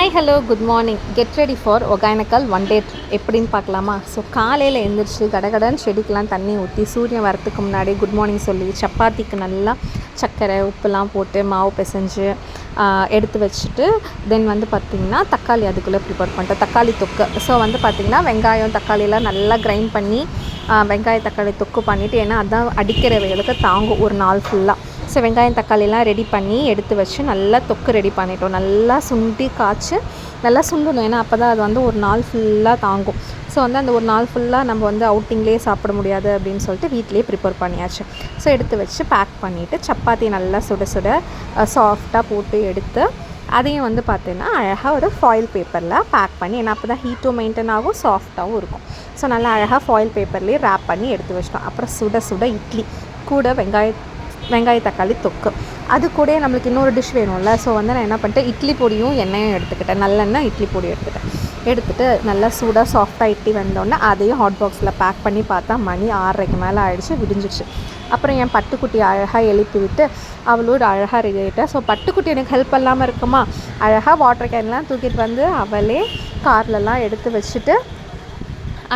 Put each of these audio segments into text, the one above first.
Hi hello good morning. Get ready for Hogenakkal one day trip. எப்படின்னு பார்க்கலாமா? So காலையில் எழுந்திரிச்சு கடகடன்னு செடிக்கெலாம் தண்ணி ஊற்றி சூரியன் வரத்துக்கு முன்னாடி குட் மார்னிங் சொல்லி சப்பாத்திக்கு நல்லா சர்க்கரை உப்புலாம் போட்டு மாவு பிசைஞ்சு எடுத்து வச்சுட்டு தென் வந்து பார்த்திங்கன்னா தக்காளி அதுக்குள்ளே ப்ரிப்பேர் பண்ணிட்டேன். தக்காளி தொக்கு. ஸோ வந்து பார்த்திங்கன்னா வெங்காயம் தக்காளிலாம் நல்லா கிரைண்ட் பண்ணி வெங்காய தக்காளி தொக்கு பண்ணிவிட்டு, ஏன்னா அதுதான் அடிக்கிற வெயிலுக்கு தாங்கும் ஒரு நாள் ஃபுல்லாக. ஸோ வெங்காயம் தக்காளிலாம் ரெடி பண்ணி எடுத்து வச்சு நல்லா தொக்கு ரெடி பண்ணிட்டோம். நல்லா சுண்டி காய்ச்சி நல்லா சுண்டணும், ஏன்னா அப்போ தான் அது வந்து ஒரு நாள் ஃபுல்லாக தாங்கும். ஸோ வந்து அந்த ஒரு நாள் ஃபுல்லாக நம்ம வந்து அவுட்டிங்லேயே சாப்பிட முடியாது அப்படின்னு சொல்லிட்டு வீட்டிலேயே ப்ரிப்பேர் பண்ணியாச்சு. ஸோ எடுத்து வச்சு பேக் பண்ணிவிட்டு சப்பாத்தி நல்லா சுட சுட சாஃப்டாக போட்டு எடுத்து அதையும் வந்து பார்த்தீங்கன்னா அழகாக ஒரு ஃபாயில் பேப்பரில் பேக் பண்ணி, ஏன்னா அப்போ தான் ஹீட்டும் மெயின்டைன் ஆகும், சாஃப்டாகவும் இருக்கும். ஸோ நல்லா அழகாக ஃபாயில் பேப்பர்லேயே ரேப் பண்ணி எடுத்து வச்சிட்டோம். அப்புறம் சுட சுட இட்லி கூட வெங்காய தக்காளி தொக்கு. அது கூட நம்மளுக்கு இன்னொரு டிஷ் வேணும்ல. ஸோ வந்து நான் என்ன பண்ணிட்டேன், இட்லி பொடியும் எண்ணெயும் எடுத்துக்கிட்டேன். நல்லெண்ணெய் இட்லி பொடி எடுத்துகிட்டு நல்லா சூடாக சாஃப்டாக இட்லி வந்தோடனே அதையும் ஹாட் பாக்ஸில் பேக் பண்ணி பார்த்தா மணி 6:30 மேலே ஆகிடுச்சு, விடிஞ்சிடுச்சு. அப்புறம் என் பட்டுக்குட்டி அழகாக எழுப்பி விட்டு அவளோட அழகாக ரெடி ஆகிட்டேன். ஸோ பட்டுக்குட்டி எனக்கு ஹெல்ப் இல்லாமல் இருக்குமா, அழகாக வாட்டர் கேன்லாம் தூக்கிட்டு வந்து அவளே கார்லலாம் எடுத்து வச்சுட்டு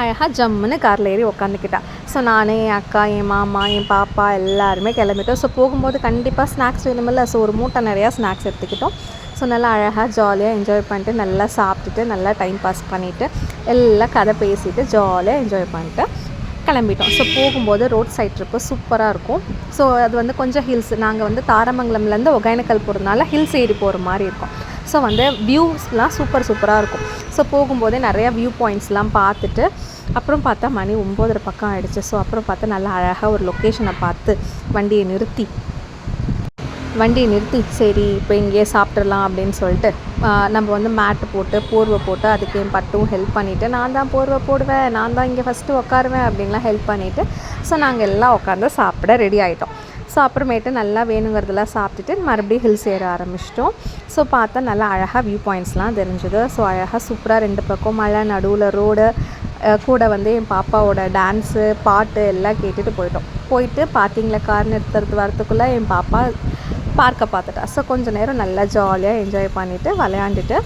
அழகாக ஜம்முன்னு காரில் ஏறி உக்காந்துக்கிட்டா. ஸோ நான், என் அக்கா, என் மாமா, என் பாப்பா எல்லாருமே கிளம்பிட்டோம். ஸோ போகும்போது கண்டிப்பாக ஸ்நாக்ஸ் வேணுமில்ல. ஸோ ஒரு மூட்டை நிறையா ஸ்நாக்ஸ் எடுத்துக்கிட்டோம். ஸோ நல்லா அழகாக ஜாலியாக என்ஜாய் பண்ணிட்டு நல்லா சாப்பிட்டுட்டு நல்லா டைம் பாஸ் பண்ணிவிட்டு எல்லாம் கதை பேசிவிட்டு ஜாலியாக என்ஜாய் பண்ணிட்டு கிளம்பிட்டோம். ஸோ போகும்போது ரோட் சைட் ட்ரிப்பு சூப்பராக இருக்கும். ஸோ அது வந்து கொஞ்சம் ஹில்ஸ், நாங்கள் வந்து தாரமங்கலம்லேருந்து ஒகேனக்கல் போகிறதுனால ஹில்ஸ் ஏறி போகிற மாதிரி இருக்கும். ஸோ வந்து வியூஸ்லாம் சூப்பராக இருக்கும். ஸோ போகும்போதே நிறையா வியூ பாயிண்ட்ஸ்லாம் பார்த்துட்டு அப்புறம் பார்த்தா மணி 9:30 பக்கம் ஆகிடுச்சு. ஸோ அப்புறம் பார்த்தா நல்லா அழகாக ஒரு லொக்கேஷனை பார்த்து வண்டியை நிறுத்தி சரி இப்போ இங்கேயே சாப்பிட்றலாம் அப்படின்னு சொல்லிட்டு நம்ம வந்து மேட்டு போட்டு போர்வை போட்டு அதுக்கு என் பட்டும் ஹெல்ப் பண்ணிவிட்டு, நான் தான் போர்வை போடுவேன், நான் தான் இங்கே ஃபஸ்ட்டு உட்காருவேன் அப்படின்லாம் ஹெல்ப் பண்ணிவிட்டு ஸோ நாங்கள் எல்லாம் உட்காந்து சாப்பிட ரெடி ஆகிட்டோம். ஸோ அப்புறமேட்டு நல்லா வேணுங்கிறதெல்லாம் சாப்பிட்டுட்டு மறுபடியும் ஹில்ஸ் ஏற ஆரம்பிச்சிட்டோம். ஸோ பார்த்தா நல்லா அழகாக வியூ பாயிண்ட்ஸ்லாம் தெரிஞ்சுது. ஸோ அழகாக சூப்பராக 2 பக்கம் மலை, நடுவில் ரோடு, கூட வந்து என் பாப்பாவோட டான்ஸு பாட்டு எல்லாம் கேட்டுட்டு போயிட்டு பார்க்கிங்கில் கார் நிறுத்துறது வரத்துக்குள்ளே என் பாப்பா பார்க்க பார்த்துட்டா. ஸோ கொஞ்சம் நேரம் நல்லா ஜாலியாக என்ஜாய் பண்ணிவிட்டு விளையாண்டுட்டு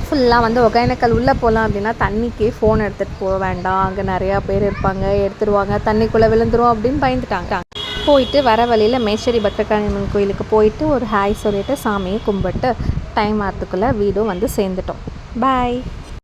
ஃபுல்லாக வந்து ஒகேனக்கல் உள்ளே போகலாம் அப்படின்னா தண்ணிக்கே ஃபோன் எடுத்துகிட்டு போக வேண்டாம், அங்கே நிறையா பேர் இருப்பாங்க, எடுத்துருவாங்க, தண்ணிக்குள்ளே விழுந்துரும் அப்படின்னு பயந்துட்டாங்க. போயிட்டு வர வழியில் மேச்சேரி பத்ரகாளியம்மன் கோயிலுக்கு போயிட்டு ஒரு ஹாய் சொல்லிவிட்டு சாமியை கும்பிட்டு டைம் ஆகிறதுக்குள்ளே வீடும் வந்து சேர்ந்துட்டோம். பாய்.